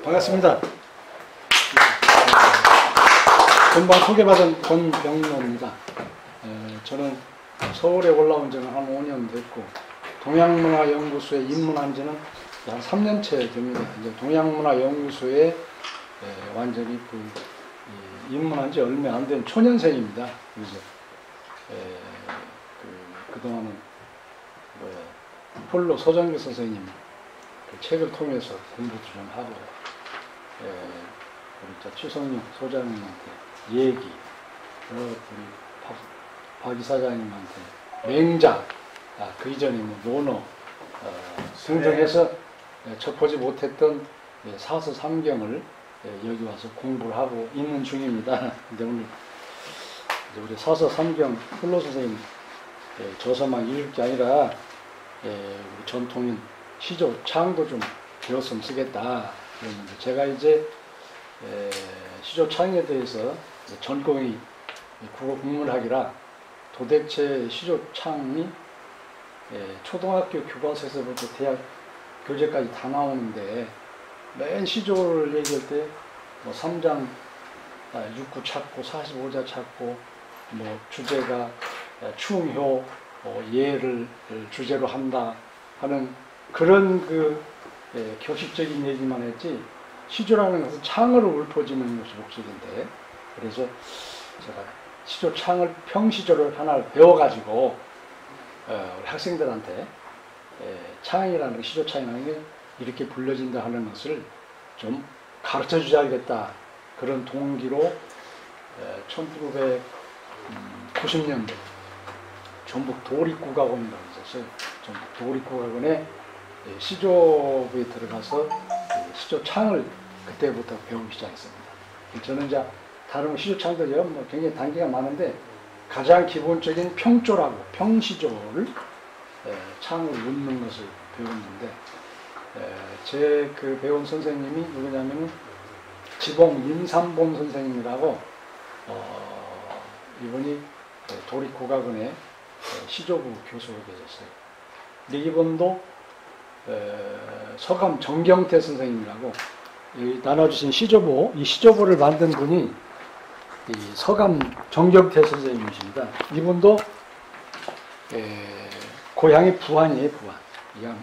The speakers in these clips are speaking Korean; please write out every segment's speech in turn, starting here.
반갑습니다. 금방 소개받은 권병로입니다. 저는 서울에 올라온 지는 한 5년 됐고 동양문화연구소에 입문한 지는 한 3년째 됩니다. 이제 동양문화연구소에 완전히 입문한 지 얼마 안 된 초년생입니다. 그래서 그동안은 폴로 서정규 선생님 그 책을 통해서 공부도 좀 하고 우리 최성용 소장님한테 얘기, 우리 박 이사장님한테 맹자, 그 이전에 논어 등등해서 접하지 못했던 사서삼경을 여기 와서 공부를 하고 있는 중입니다. 근데 오늘 우리 사서삼경 폴로 선생님 저서만 읽을 게 아니라 우리 전통인 시조 창도 좀 배웠으면 쓰겠다. 그랬는데 제가 이제 시조 창에 대해서 전공이 국어 국문학이라 도대체 시조 창이 초등학교 교과서에서부터 대학 교재까지 다 나오는데 맨 시조를 얘기할 때 뭐 3장 6구 찾고 45자 찾고 뭐 주제가 충효 예를 주제로 한다 하는 그런 교식적인 얘기만 했지 시조라는 것은 창으로 읊어지는 것이 목적인데 그래서 제가 시조 창을 평시조를 하나를 배워가지고 우리 학생들한테 창이라는 게 시조 창이라는 게 이렇게 불려진다 하는 것을 좀 가르쳐 주셔야겠다 그런 동기로 1990년대 전북 도립국악원이라고 있었어요. 전북 도립국악원에 시조부에 들어가서 시조 창을 그때부터 배우기 시작했습니다. 저는 이제 다른 시조 창들이요, 뭐 굉장히 단계가 많은데 가장 기본적인 평조라고 평시조를 창을 읊는 것을 배웠는데 제 그 배운 선생님이 누구냐면은 지봉 임삼본 선생님이라고 이분이 도립국악원의 시조부 교수로 계셨어요. 근데 이분도 서감 정경태 선생님이라고 나눠주신 시조부, 이 시조부를 만든 분이 이 서감 정경태 선생님이십니다. 이분도 고향이 부안이에요, 부안.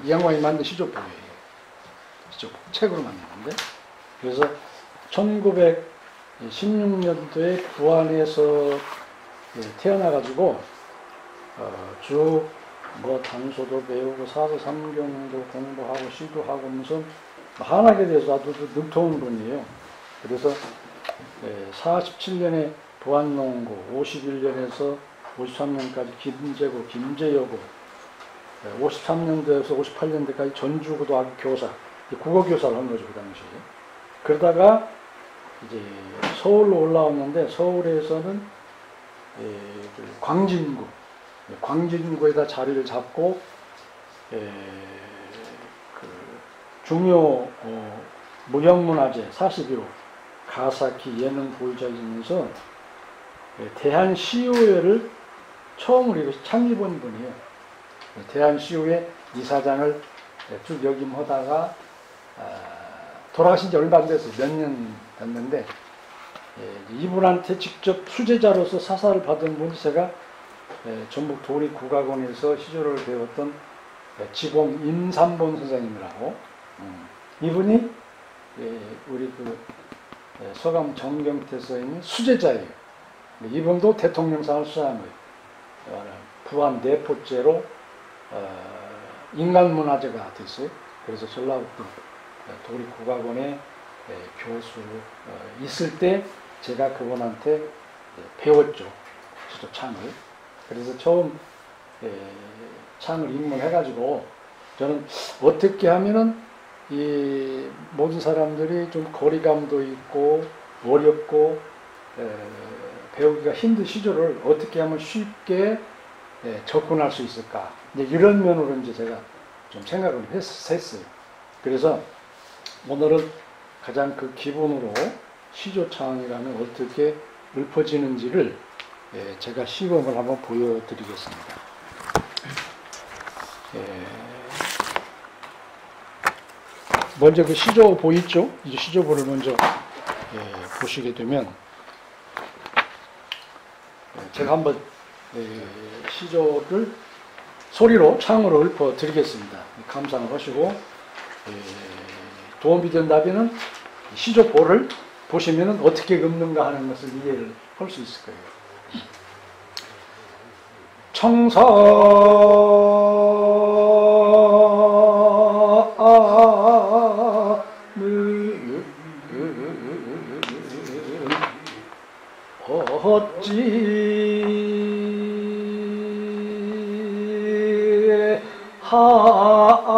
이 양반이 만든 시조부예요. 시조부 책으로 만드는데 그래서 1916년도에 부안에서 태어나가지고 쭉 뭐 단소도 배우고 사서삼경도 공부하고 시도하고 무슨 한학에 대해서 아주 능통한 분이에요. 그래서 47년에 부안농고, 51년에서 53년까지 김제고, 김제여고, 53년도에서 58년도까지 전주고등학교 교사, 국어교사를 한 거죠, 그 당시에. 그러다가 이제 서울로 올라왔는데 서울에서는 광진구에다 자리를 잡고 중요 무형문화재 41호 가사키 예능 보유자이면서 대한시의회를 처음으로 창립한 분이에요. 대한시의회 이사장을 쭉 역임하다가 돌아가신 지 얼마 안 됐어요. 몇 년 됐는데 이분한테 직접 수제자로서 사사를 받은 분이 제가 전북 도립국악원에서 시조를 배웠던 지봉 임삼본 선생님이라고 이분이 우리 서감 정경태 선생님의 수제자예요. 이분도 대통령상을 수상한 거예요. 부안 내포죄로 인간문화재가 됐어요. 그래서 전라북도 도립국악원에 교수 있을 때 제가 그분한테 배웠죠. 시조 창을. 그래서 처음 창을 입문해가지고 저는 어떻게 하면은 이 모든 사람들이 좀 거리감도 있고 어렵고 배우기가 힘든 시조를 어떻게 하면 쉽게 접근할 수 있을까. 이제 이런 면으로 이제 제가 좀 생각을 했어요. 그래서 오늘은 가장 그 기본으로 시조창이라는 어떻게 읊어지는지를 제가 시범을 한번 보여드리겠습니다. 먼저 그 시조보 있죠? 이 시조보를 먼저 보시게 되면 제가 한번 시조를 소리로 창으로 읊어 드리겠습니다. 감상을 하시고 도움이 된다면 시조보를 보시면 어떻게 읊는가 하는 것을 이해를 할 수 있을 거예요. 청사 어찌 하요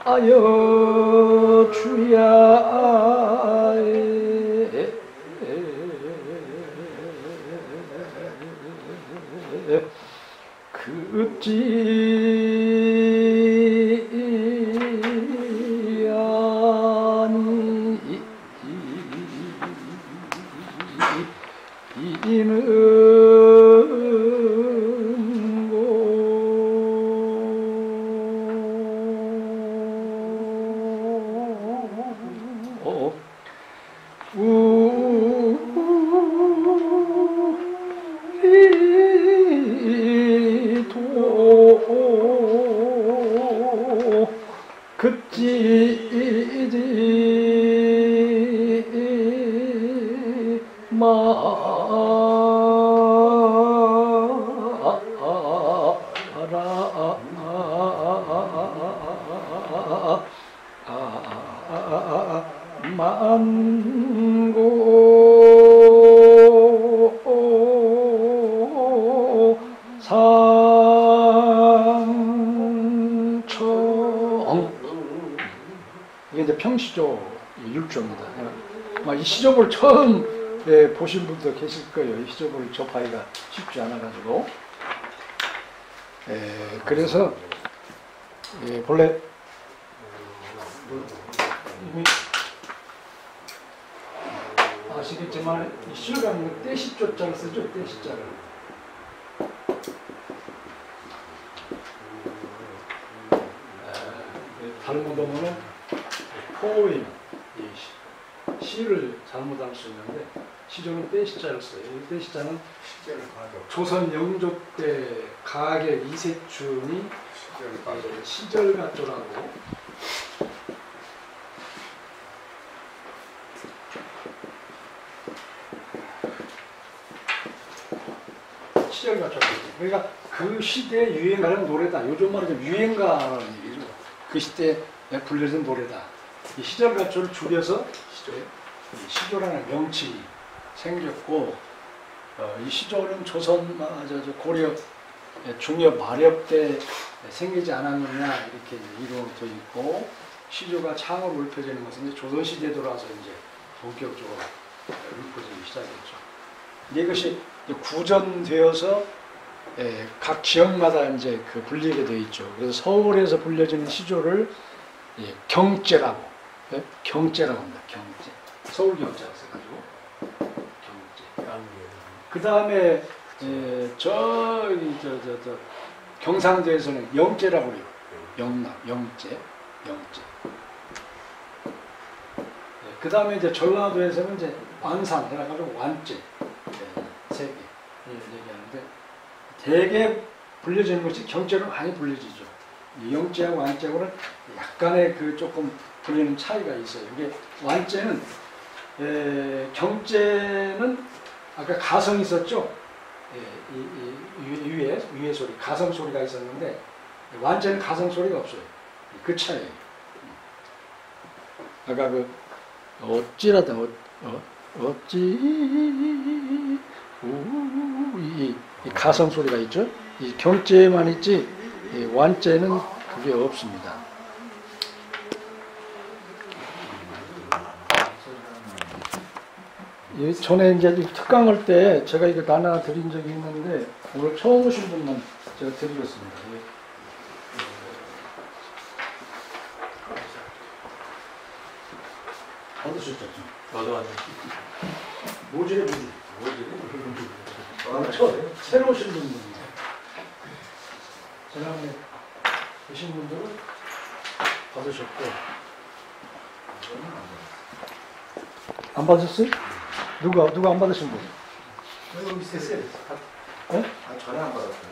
아여 주야 급지아니 급지지 마라 만고 상청 이게 이제 평시조 6조입니다. 이 시조를 처음 보신 분도 계실 거예요. 이 시조를 접하기가 쉽지 않아가지고. 그래서 본래 이미 아시겠지만 이 시조라는 떼시조자를 쓰죠. 떼시자를. 다른 거 보면은 포임, 시를 잘못할 수 있는데 시조는 떼시자를 써요. 이 떼시자는 조선 영조 때 가계 이세춘이 시절가조라고 시절가조. 그러니까 그 시대의 유행가는 노래다. 요즘 말하자면 유행가라는 얘기죠. 그 시대에 불려진 노래다. 이 시절가조를 줄여서 시조라는 명칭이 생겼고, 이 시조는 조선 고려 중엽 마렵 때 생기지 않았느냐 이렇게 이루어져 있고, 시조가 창으로 읊혀지는 것은 이제 조선 시대에 들어와서 이제 본격적으로 읊어지기 시작했죠. 이것이 구전되어서 각 지역마다 이제 그 불리게 되어 있죠. 그래서 서울에서 불려지는 시조를 경제라고, 경제라고 합니다. 경제. 서울 경제라고 써가지고 경제. 그 다음에 경상도에서는 영제라고 해요. 영남, 영제, 영제. 그 다음에 이제 전라도에서는 이제 완산 해가지고 완제 세 개 얘기하는데 대개 불려지는 것이 경제로 많이 불려지죠. 이 영제하고 완제하고는 약간의 그 조금 불리는 차이가 있어요. 이게 완제는 경제는 아까 가성이 있었죠. 위에 소리 가성 소리가 있었는데 완제는 가성 소리가 없어요. 그 차이예요. 아까 그 어찌라다 어찌 이 가성 소리가 있죠. 이 경제만 있지 완제는 그게 없습니다. 전에 이제 특강할 때 제가 이거 나눠 드린 적이 있는데 오늘 처음 오신 분만 제가 드리겠습니다. 받으셨죠? 너도 왔네. 모질에 모질. 새로 오신 분입니다. 지난번에 계신 분들은 받으셨고 안 받으셨어요? 누가 안 받으신 분? 여기 있었어요. 네? 아, 전화 안 받았어요.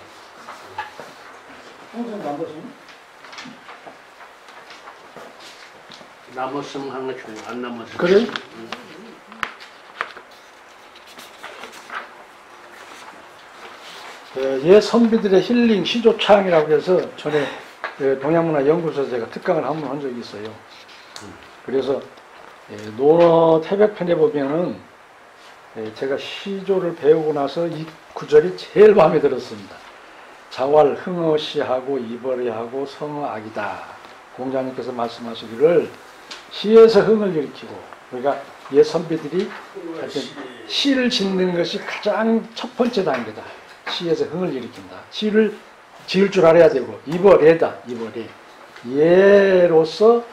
평소에 안 받으셨나? 남았으면 하나 줘요. 안 남았으면. 그래? 옛 선비들의 힐링 시조창이라고 해서 전에 동양문화연구소에서 제가 특강을 한 번 한 적이 있어요. 그래서 논어 태백편에 보면은 제가 시조를 배우고 나서 이 구절이 제일 마음에 들었습니다. 자왈 흥어시하고 이벌이하고 성어악이다. 공자님께서 말씀하시기를 시에서 흥을 일으키고, 그러니까 옛 선비들이 하여튼 시를 짓는 것이 가장 첫 번째 단계다. 시에서 흥을 일으킨다. 시를 지을 줄 알아야 되고, 이벌예다. 이벌예. 예로서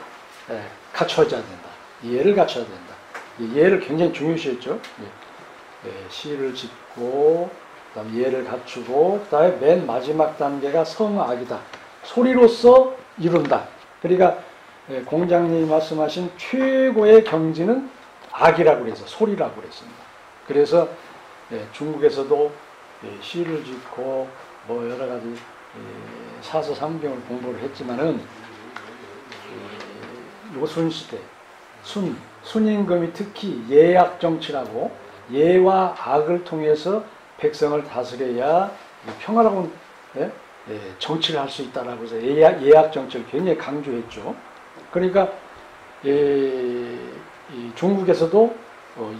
갖춰져야 된다. 예를 갖춰야 된다. 예를 굉장히 중요시했죠. 시를 짓고, 그다음에 예를 갖추고, 그다음에 맨 마지막 단계가 성악이다. 소리로서 이룬다. 그러니까 공장님이 말씀하신 최고의 경지는 악이라고 그래서 소리라고 그랬습니다. 그래서 중국에서도 시를 짓고 뭐 여러 가지 사서상경을 공부를 했지만은 요순 시대 순임금이 특히 예악 정치라고 예와 악을 통해서 백성을 다스려야 평화로운 정치를 할 수 있다라고 해서 예악 정치를 굉장히 강조했죠. 그러니까 중국에서도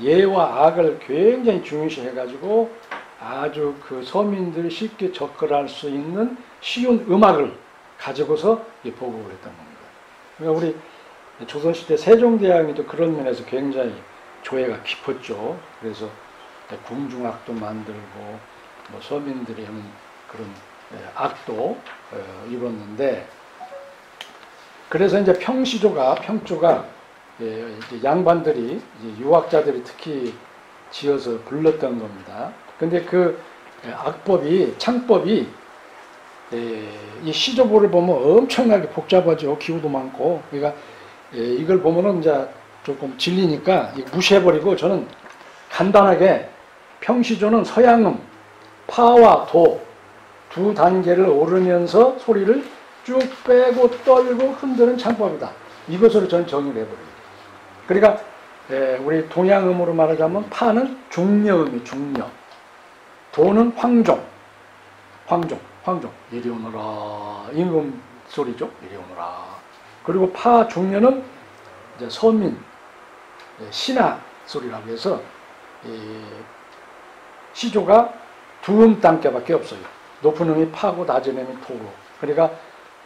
예와 악을 굉장히 중요시해가지고 아주 그 서민들이 쉽게 접근할 수 있는 쉬운 음악을 가지고서 보급을 했던 겁니다. 그러니까 우리 조선시대 세종대왕이도 그런 면에서 굉장히 조예가 깊었죠. 그래서 궁중악도 만들고 뭐 서민들이 하는 그런 악도 이뤘는데, 그래서 이제 평조가 이제 양반들이 이제 유학자들이 특히 지어서 불렀던 겁니다. 근데 그 악법이 창법이 이 시조보를 보면 엄청나게 복잡하죠. 기호도 많고. 그러니까 이걸 보면은 이제 조금 질리니까 무시해버리고 저는 간단하게 평시조는 서양음 파와 도 두 단계를 오르면서 소리를 쭉 빼고 떨고 흔드는 창법이다. 이것으로 저는 정의를 해버려요. 그러니까 우리 동양음으로 말하자면 파는 중녀음이 중녀, 도는 황종 이리 오너라 임금 소리죠. 이리 오너라. 그리고 파 중녀는 이제 서민 신하 소리라고 해서 시조가 두 음 단계밖에 없어요. 높은 음이 파고 낮은 음이 도로. 그러니까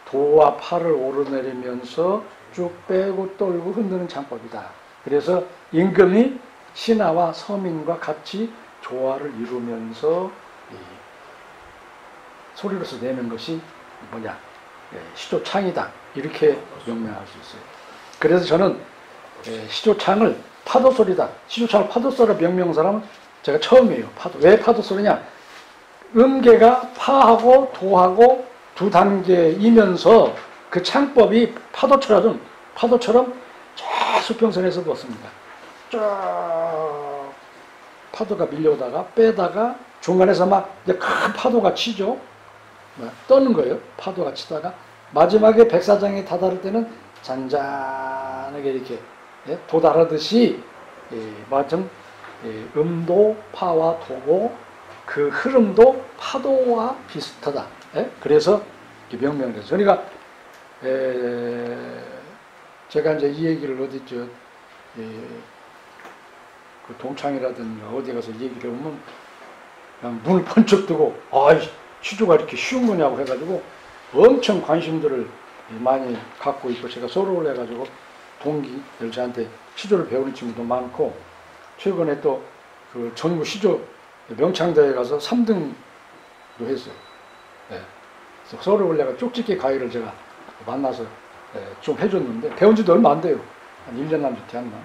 도와 파를 오르내리면서 쭉 빼고 떨고 흔드는 창법이다. 그래서 임금이 신하와 서민과 같이 조화를 이루면서 소리로서 내는 것이 뭐냐, 시조창이다. 이렇게 명명할 수 있어요. 그래서 저는 시조창을 파도소리다. 시조창을 파도소리라 명명한 사람은 제가 처음이에요. 왜 파도소리냐? 음계가 파하고 도하고 두 단계이면서 그 창법이 파도처럼 저 수평선에서도 없습니다. 쫙 파도가 밀려오다가 빼다가 중간에서 막 이제 큰 파도가 치죠. 떠는 거예요. 파도가 치다가 마지막에 백사장에 다다를 때는 잔잔하게 이렇게 도달하듯이 마침 음도 파와 도고 그 흐름도 파도와 비슷하다. 그래서 명명돼서 그러니까 제가 이제 이 얘기를 어디죠? 그 동창이라든가 어디 가서 얘기를 하면 그냥 문을 번쩍 뜨고 시조가 이렇게 쉬운 거냐고 해가지고 엄청 관심들을 많이 갖고 있고 제가 서로를 해가지고 동기들 저한테 시조를 배우는 친구도 많고 최근에 또 그 전국 시조 명창대회 가서 3등도 했어요. 그래서 서로를 내가 쪽집게 가위를 제가 만나서 좀 해줬는데 배운 지도 얼마 안 돼요. 한 1년 남짓 안 나.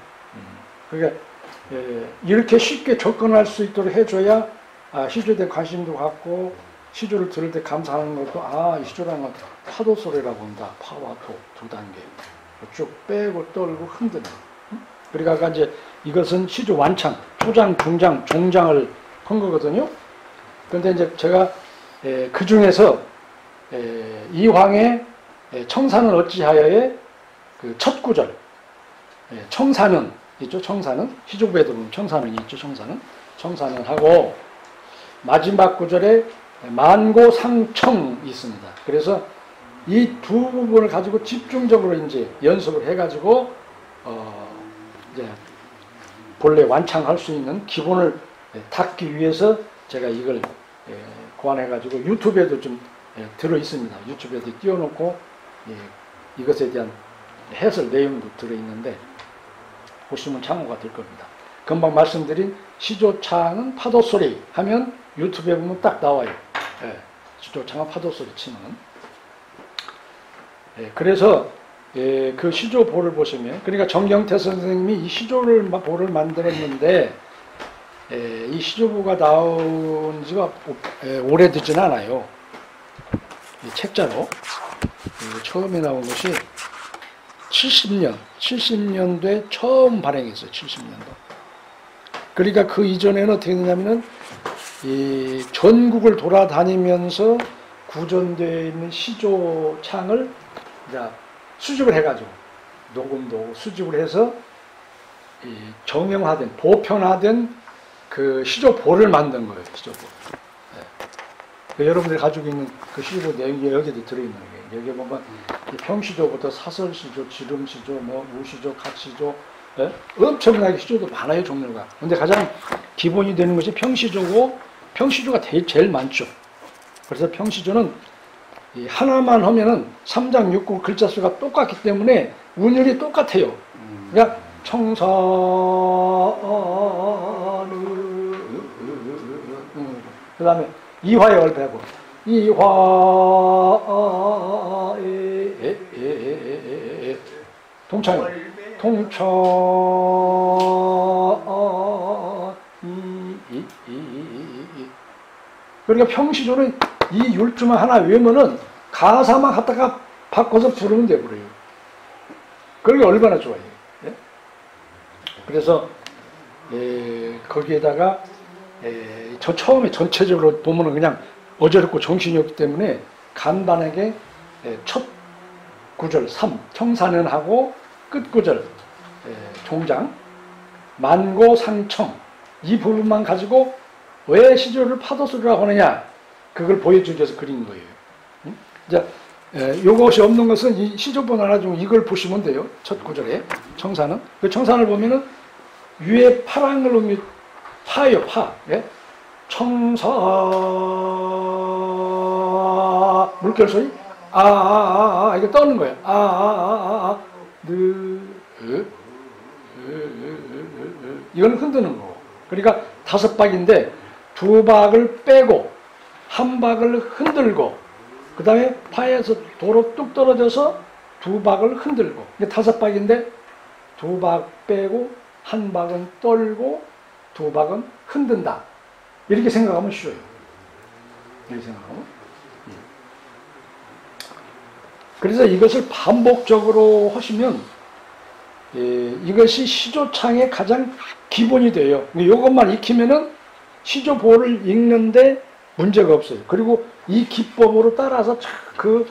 그러니까 이렇게 쉽게 접근할 수 있도록 해줘야 시조에 대한 관심도 갖고 시조를 들을 때 감상하는 것도 이 시조라는 건 파도 소리라고 한다. 파와 도 두 단계 쭉 빼고 떨고 흔드는. 그러니까 아까 이제 이것은 시조 완창, 초장, 중장, 종장을 한 거거든요. 그런데 이제 제가 그 중에서 이황의 청사는 어찌하여의 그 첫 구절, 청사는 있죠. 청사는 시조부에도 보면 청사는 있죠. 청사는 하고 마지막 구절에 만고상청이 있습니다. 그래서 이 두 부분을 가지고 집중적으로 이제 연습을 해가지고 이제 본래 완창할 수 있는 기본을 닦기 위해서 제가 이걸 고안해가지고 유튜브에도 좀 들어 있습니다. 유튜브에도 띄워놓고 이것에 대한 해설 내용도 들어 있는데 보시면 참고가 될 겁니다. 금방 말씀드린 시조창은 파도소리 하면 유튜브에 보면 딱 나와요. 시조창은 파도소리 치면. 그래서 그 시조보를 보시면 그러니까 정경태 선생님이 이 시조보를 만들었는데 이 시조보가 나온 지가 오래되진 않아요. 이 책자로 처음에 나온 것이 70년도에 처음 발행했어요. 70년도. 그러니까 그 이전에는 어떻게 되냐면은 이 전국을 돌아다니면서 구전되어 있는 시조창을 이제 수집을 해가지고 녹음도 수집을 해서 이 정형화된 보편화된 그 시조보를 만든 거예요. 시조보. 여러분들이 가지고 있는 그 시조보 내용이 여기도 들어있는 거예요. 여기 보면 평시조부터 사설시조, 지름시조, 우시조, 각시조, 엄청나게 시조도 많아요. 종류가. 근데 가장 기본이 되는 것이 평시조고 평시조가 제일 많죠. 그래서 평시조는 이 하나만 하면은 3장 6구 글자 수가 똑같기 때문에 운율이 똑같아요. 그러니까 청사는 그 다음에 이화에 얼패하고 이화 동창 그러니까 평시조는 이 율주만 하나 외우면은 가사만 갖다가 바꿔서 부르면 돼버려요. 그게 얼마나 좋아요. 그래서 거기에다가 저 처음에 전체적으로 보면은 그냥 어지럽고 정신이 없기 때문에 간단하게 첫 구절 3 청사는 하고 끝 구절 종장 만고상청 이 부분만 가지고 왜 시조를 파도소리라고 하느냐 그걸 보여주기 위해서 그린 거예요. 이제 요것이 없는 것은 이 시조본 하나 중 이걸 보시면 돼요. 첫 구절에 청사는 그 청산을 보면은 위에 파란 걸 보면 파예요. 파. 청사 물결 소리 이거 떠는 거예요. 이거는 흔드는 거고. 그러니까 5박인데 2박을 빼고 1박을 흔들고 그 다음에 파에서 도로 뚝 떨어져서 2박을 흔들고 이게 5박인데 2박 빼고 1박은 떨고 2박은 흔든다. 이렇게 생각하면 쉬워요. 이렇게 생각하면. 그래서 이것을 반복적으로 하시면 이것이 시조창의 가장 기본이 돼요. 이것만 익히면은 시조보를 읽는데 문제가 없어요. 그리고 이 기법으로 따라서 그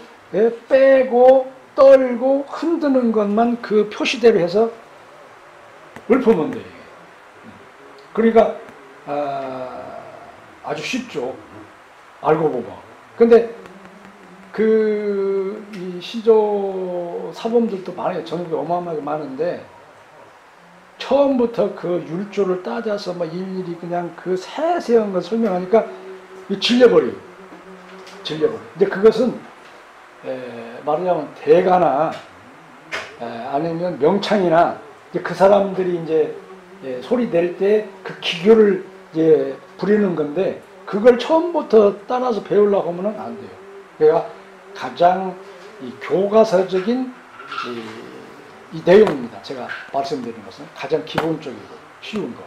빼고 떨고 흔드는 것만 그 표시대로 해서 읊으면 돼요. 그러니까 아주 쉽죠. 알고 보면. 근데 이 시조 사범들도 많아요. 전국에 어마어마하게 많은데 처음부터 그 율조를 따져서 막 일일이 그냥 그 세세한 걸 설명하니까 질려버려요. 질려버려요. 근데 그것은 말하자면 대가나 아니면 명창이나 그 사람들이 이제 소리 낼 때 그 기교를 이제 부리는 건데 그걸 처음부터 따라서 배우려고 하면 안 돼요. 그러니까 가장 이 교과서적인 이 내용입니다. 제가 말씀드리는 것은 가장 기본적이고 쉬운 거.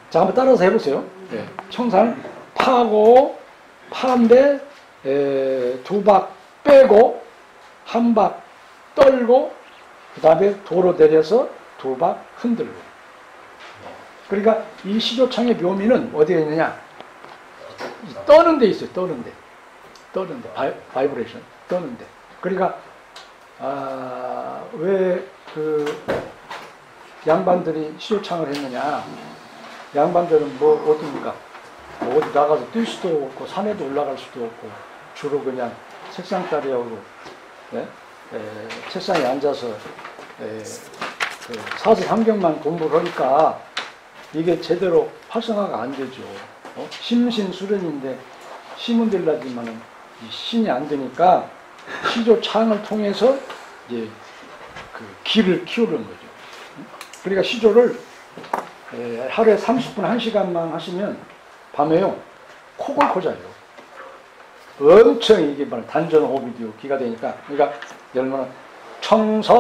자, 한번 따라서 해보세요. 청산 파고 파인데 두 박 빼고 한 박 떨고 그 다음에 도로 내려서 두 박 흔들고. 그러니까 이 시조창의 묘미는 어디에 있느냐? 떠는 데 있어요. 떠는 데. 바이브레이션. 떠는 데. 그러니까 왜 그 양반들이 시조창을 했느냐? 양반들은 뭐 어떻습니까? 뭐 어디 나가서 뛸 수도 없고 산에도 올라갈 수도 없고 주로 그냥 책상자리하고 책상에 앉아서 그 사서삼경만 공부를 하니까 이게 제대로 활성화가 안 되죠. 심신수련인데 심은 되려지만은 이 신이 안 되니까 시조창을 통해서 이제 그 기를 키우는 거죠. 그러니까 시조를 하루에 30분 1시간만 하시면 밤에요 콕을 꽂아요. 엄청 이게 말 단전 호흡이 기가 되니까. 그러니까 예를 들면 청서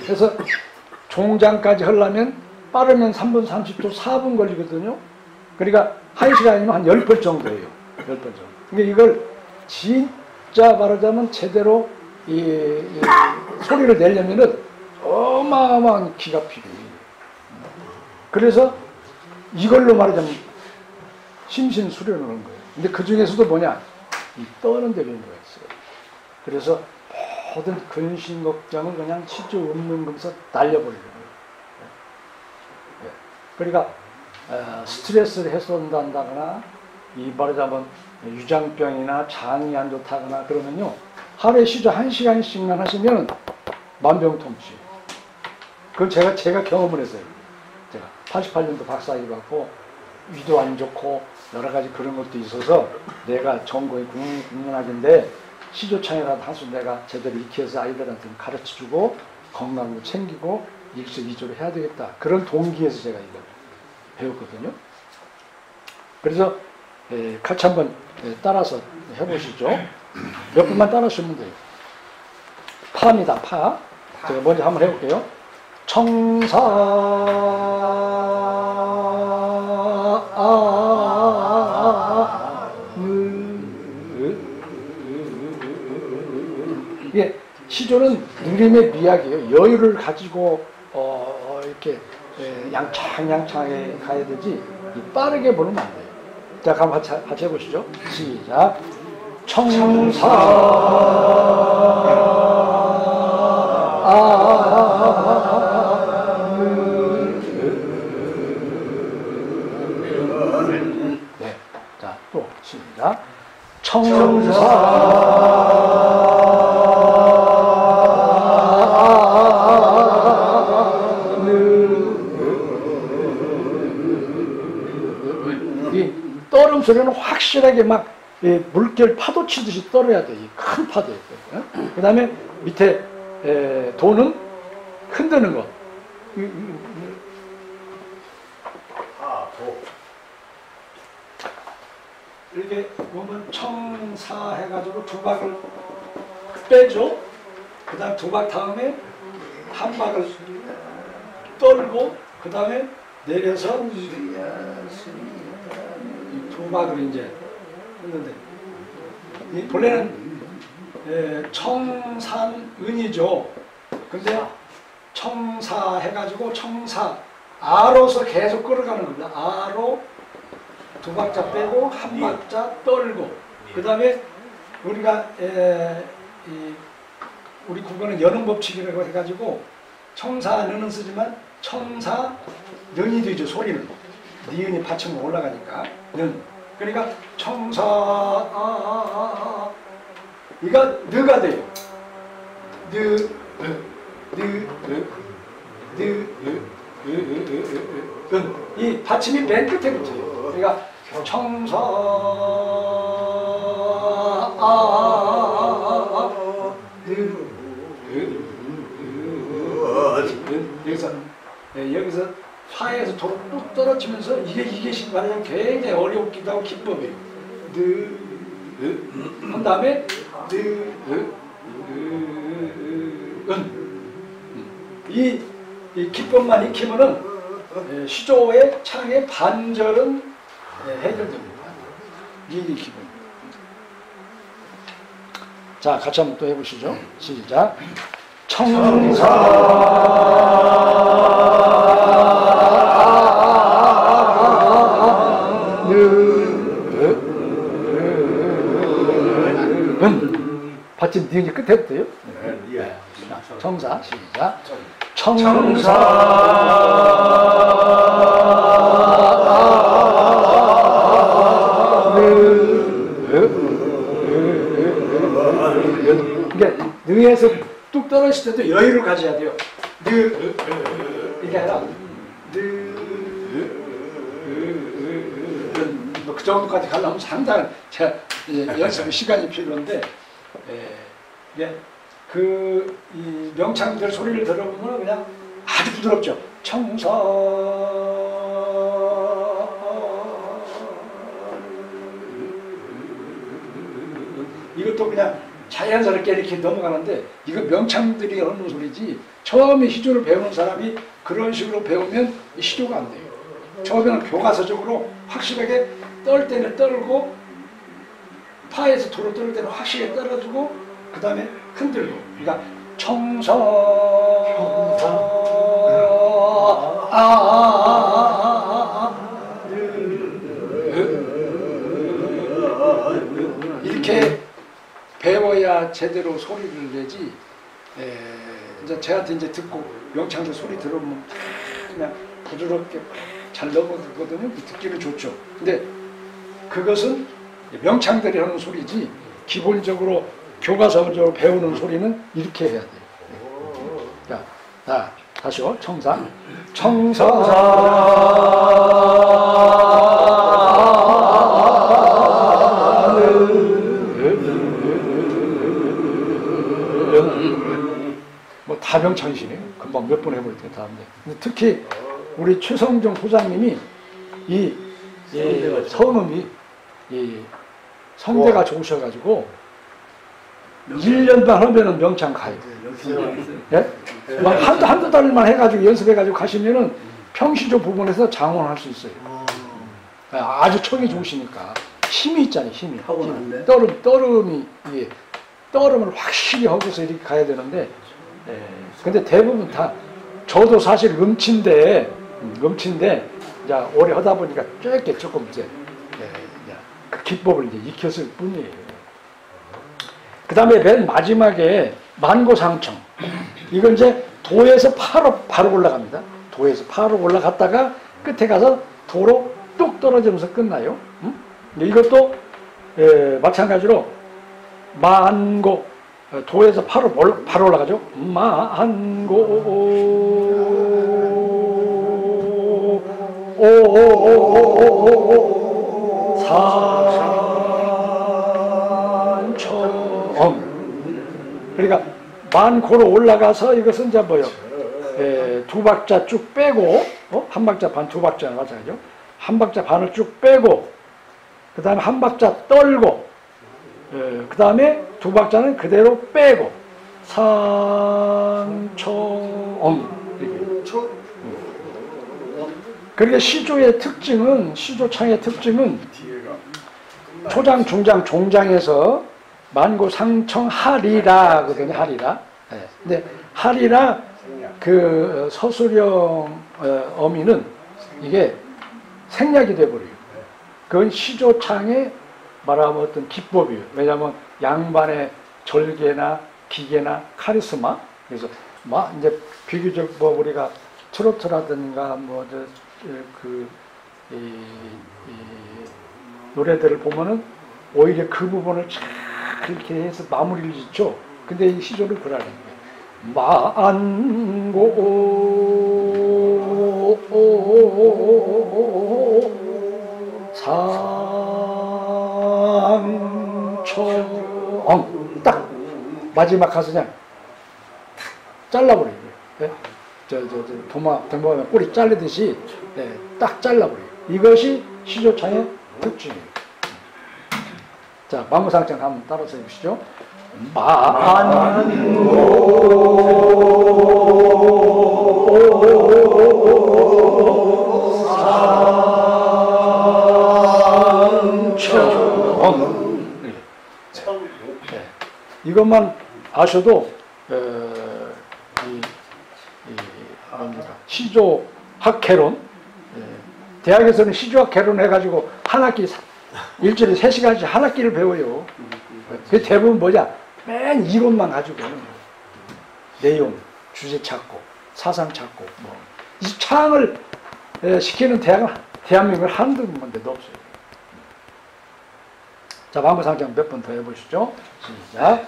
해서 종장까지 하려면 빠르면 3분 30초 4분 걸리거든요. 그러니까 1시간이면 한 10번 정도예요. 10번 정도. 그러니까 이걸 진짜 말하자면 제대로 이 소리를 내려면은 어마어마한 기가 필요해요. 그래서 이걸로 말하자면 심신수련을 하는 거예요. 근데 그 중에서도 뭐냐? 이 떠는 데 연구가 있어요. 그래서 모든 근심 걱정을 그냥 시조 없는 거면서 날려버리는 거예요. 그러니까 스트레스를 해소한다거나 이 말하자면 유장병이나 장이 안 좋다거나 그러면요 하루에 시조 1시간씩만 하시면 만병통치. 그걸 제가 경험을 했어요. 제가 88년도 박사학위 받고 위도 안 좋고 여러 가지 그런 것도 있어서 내가 전공이 국문학인데 시조창이라도 한수 내가 제대로 익혀서 아이들한테 가르쳐주고 건강도 챙기고 일석이조로 해야 되겠다. 그런 동기에서 제가 이걸 배웠거든요. 그래서 같이 한번 따라서 해보시죠. 몇 분만 따라하시면 돼요. 파입니다. 파. 제가 먼저 한번 해볼게요. 청사 이게 시조는 느림의 미학이에요. 여유를 가지고 이렇게 양창양창하게 가야 되지 빠르게 부르면 안 돼요. 자, 한번 같이 해보시죠. 시작. 청사 네. 자, 또 시작. 이 떨음 소리는 확실하게 막 물결 파도 치듯이 떨어야 돼. 이 큰 파도에. 그 다음에 밑에 도는 흔드는 거. 이렇게 보면 청사 해가지고 두 박을 빼죠. 그 다음 두 박 다음에 한 박을 떨고 그 다음에 내려서 이 두박을 이제 했는데, 이 본래는 청산은이죠. 근데 청사 해가지고 청사 아로서 계속 끌어가는 겁니다. 아로 두 박자 빼고 한 박자 떨고, 그 다음에 우리가 우리 국어는 연음 법칙이라고 해가지고 청사는은 쓰지만 청사 는이 되죠. 소리는 니은이 받침으로 올라가니까 는. 그러니까 청사 이가 느가 돼요. 이 받침이 맨 끝에 붙어요. 그러니까 청사 여기서 파에서 도로 뚝 떨어지면서 이게 말하자면 굉장히 어렵기도 하고 기법이에요. 한 다음에 이 기법만 익히면은 시조의 창의 반절은 해결됩니다. 이게 기본. 자, 같이 한번 또 해보시죠. 시작. 받침 니은이 끝에 붙어요. 청사 시작. 청사 이게 능에서 뚝 떨어질 때도 여유를 가져야 돼요. 이게 아니라 그 정도까지 가려면 상당히 제가 연습 시간이 필요한데, 이게 이 명창들 소리를 들어보면 그냥 아주 부드럽죠. 청사 이것도 그냥 자연스럽게 이렇게 넘어가는데, 이거 명창들이 하는 소리지 처음에 시조를 배우는 사람이 그런 식으로 배우면 시조가 안 돼요. 처음에는 교과서적으로 확실하게 떨 때는 떨고 파에서 도로 떨을 때는 확실하게 떨어주고 그 다음에 흔들고, 그러니까 청사 이렇게 배워야 제대로 소리를 내지. 이제 저한테 이제 듣고 명창들 소리 들으면 그냥 부드럽게 잘 넘어가거든요. 듣기는 좋죠. 근데 그것은 명창들이 하는 소리지, 기본적으로 교과서적으로 배우는 소리는 이렇게 해야 돼요. 자, 다시요. 청사. 청사. 뭐 다명창이시네요. 금방 몇 번 해볼 때 다는데. 특히 우리 최성정 소장님이 이 성음이 성대가 좋으셔가지고 1년 반 하면은 명창 가요. 예? 한두 달만 해가지고 연습해가지고 가시면은 평시조 부분에서 장원할 수 있어요. 아주 촉이 좋으시니까. 힘이 있잖아요, 힘이. 떨음을 확실히 하고서 이렇게 가야 되는데, 근데 대부분 다, 저도 사실 음치인데, 이제 오래 하다 보니까 조금 이제, 그 기법을 이제 익혔을 뿐이에요. 그 다음에 맨 마지막에 만고상청. 이건 이제 도에서 바로 올라갑니다. 도에서 바로 올라갔다가 끝에 가서 도로 뚝 떨어지면서 끝나요. 이것도 마찬가지로 만고, 도에서 바로 올라가죠. 만고 산청. 그러니까 만고로 올라가서 이것은 이제 뭐요? 두 박자 쭉 빼고, 한 박자 반, 두 박자 마찬가지죠. 한 박자 반을 쭉 빼고, 그 다음에 한 박자 떨고, 그 다음에 두 박자는 그대로 빼고, 산청. 그러니까 시조의 특징은, 시조창의 특징은 초장, 중장, 종장에서 만고, 상청, 하리라거든요. 하리라. 네. 근데 하리라 그 서술형 어미는 이게 생략이 돼버려요. 그건 시조창의 말하면 어떤 기법이에요. 왜냐하면 양반의 절개나 기계나 카리스마. 그래서 이제 비교적 뭐 우리가 트로트라든가 노래들을 보면은 오히려 그 부분을 쫙 이렇게 해서 마무리를 짓죠. 근데 이 시조를 그러는 거예요. 만고 상청 딱 마지막 가서 그냥 잘라버려요. 네? 도마뱀 꼬리 자르듯이 네, 딱 잘라버려요. 이것이 시조창의 특징이에요. 자, 만고상청 한번 따라서 해보시죠. 이것만 아셔도 시조학개론, 대학에서는 시조학개론 해가지고 한 학기 일주일에 3시간씩 한 학기를 배워요. 그 대부분 뭐냐? 맨 이론만 가지고 내용, 주제 찾고 사상 찾고 이 창을 시키는 대학은 대한민국에 한두 군데도 없어요. 자, 만고상청 몇 번 더 해보시죠. 시작.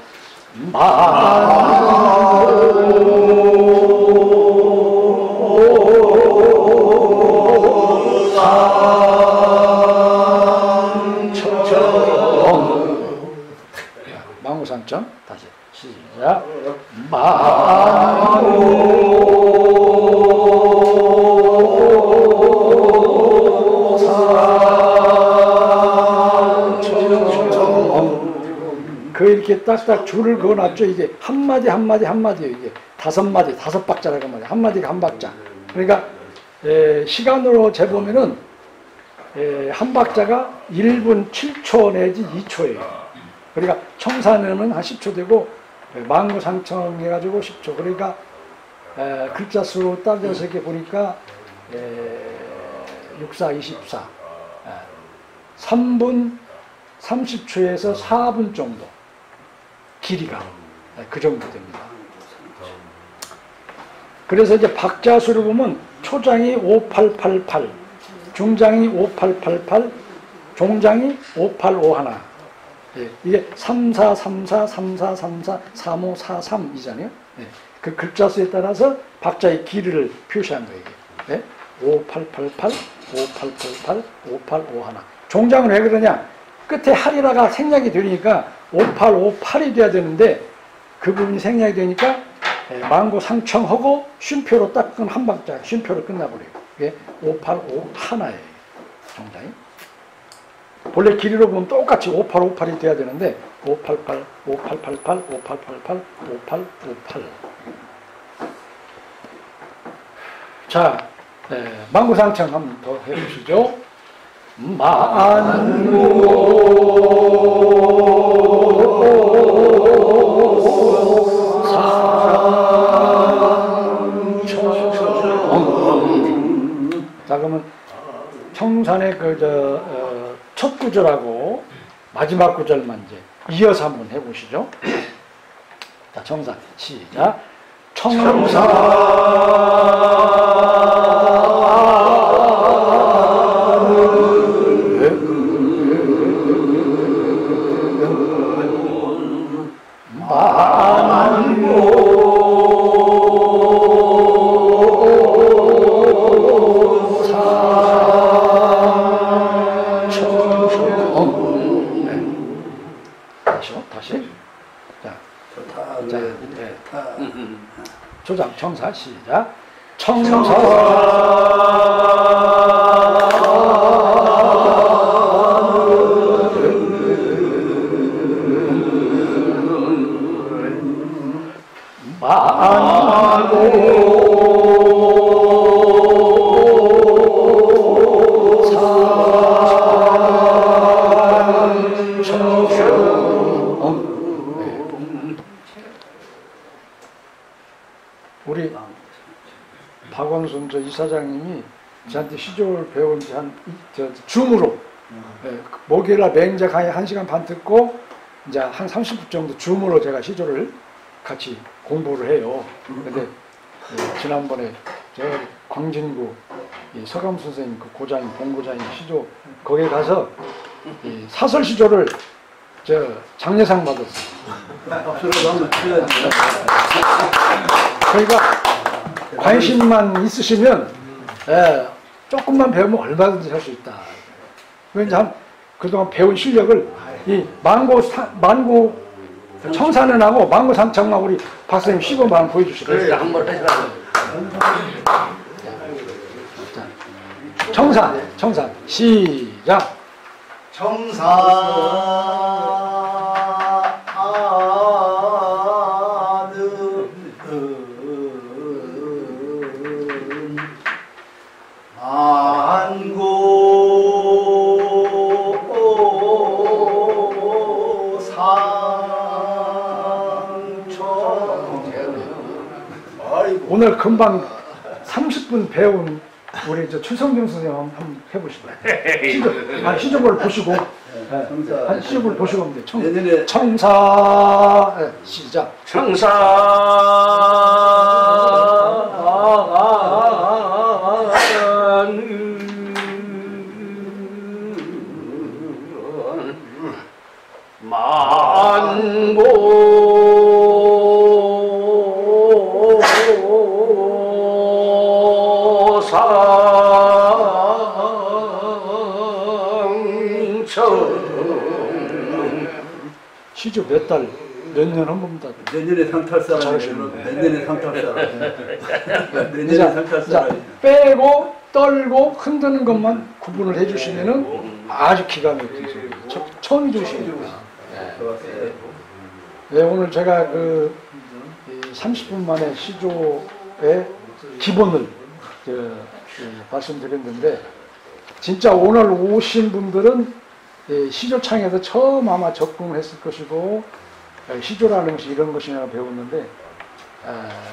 만고상청 다시 시작. 그 이렇게 딱딱 줄을 그어놨죠. 이게 한마디 한마디예요. 이게 5마디, 5박자라고 말이에요. 한마디가 한 박자. 그러니까 시간으로 재보면은 한 박자가 1분 7초 내지 2초예요. 그러니까 청산음은 한 10초 되고 만고상청 해가지고 10초. 그러니까 글자 수로 따져서 이렇게 보니까 6, 4, 24 3분 30초에서 4분 정도 길이가 그 정도 됩니다. 그래서 이제 박자 수를 보면 초장이 5888, 중장이 5888, 종장이 5851. 이게 3434, 3434, 3543이잖아요. 그 글자 수에 따라서 박자의 길이를 표시한 거예요. 5888, 5888, 5851. 종장은 왜 그러냐? 끝에 하리라가 생략이 되니까 5858이 돼야 되는데 그 부분이 생략이 되니까 만고상청하고 쉼표로 딱 한 박자 쉼표로 끝나버려요. 이게 5851예요. 종장이. 원래 길이로 보면 똑같이 5858이 돼야 되는데 588, 5888, 5888, 5858. 자, 만고상청 한번 더 해보시죠. 자, 그러면 청산의 첫 구절하고 마지막 구절만 이제 이어서 한번 해보시죠. 자, 청산 시작. 청산 조장 청사 시작. 청사 만고 박원순 저 이사장님이 저한테 시조를 배운 지 줌으로 목요일날 맹자 강의 1시간 반 듣고 이제 한 30분 정도 줌으로 제가 시조를 같이 공부를 해요. 근데 지난번에 저 광진구 이 서감 선생님 그 고장님 본고장님 시조 거기에 가서 이 사설 시조를 저 장려상 받았어요. 그러니까 관심만 있으시면 조금만 배우면 얼마든지 할 수 있다. 왜냐하면 그동안 배운 실력을 이 망고 청산은하고 망고 상창하고 우리 박사님 시범만 보여주시고요. 그래, 한번 해라. 청산 시작. 오늘 금방 30분 배운 우리 저 최성경 선생님 한번 해보시고요. 시조를 보시고, 시조를 보시고 하면 돼요. 청사, 시작. 청산 만고 상청 시조 몇 달, 몇 년 한 겁니다. 내년에 상탈 사람이에요. 내년에 상탈 사람. 내년에 상탈 사람. 빼고 떨고 흔드는 것만 구분을 해주시면은 아주 기가 막히죠. 처음 해주시니까. 네, 오늘 제가 그 30분 만에 시조의 기본을 말씀드렸는데, 진짜 오늘 오신 분들은 시조창에서 처음 아마 접근을 했을 것이고, 시조라는 것이 이런 것이냐 배웠는데,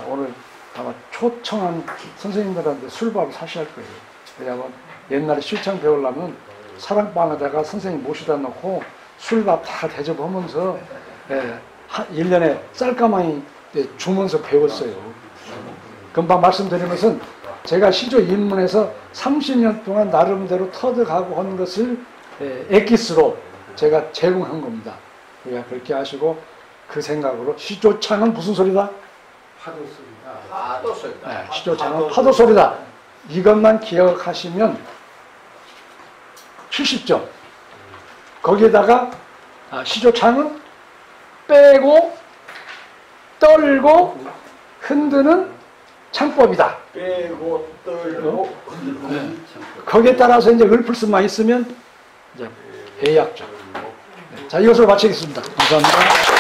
오늘 아마 초청한 선생님들한테 술밥을 사셔야 할 거예요. 왜냐하면 옛날에 시조창 배우려면 사랑방에다가 선생님 모시다 놓고 술밥 다 대접하면서 1년에 쌀가마니 주면서 배웠어요. 금방 말씀드린 것은 제가 시조 입문해서 30년 동안 나름대로 터득하고 한 것을 엑기스로 제가 제공한 겁니다. 그러니까 그렇게 하시고 그 생각으로 시조창은 무슨 소리다? 파도 소리다. 파도 소리다. 시조창은 파도 소리다. 이것만 기억하시면 70점. 거기에다가 시조창은 빼고 떨고 흔드는 창법이다. 빼고 떨고 흔들고. 거기에 따라서 이제 을풀스만 있으면 이제 배약점. 자, 이것으로 마치겠습니다. 감사합니다.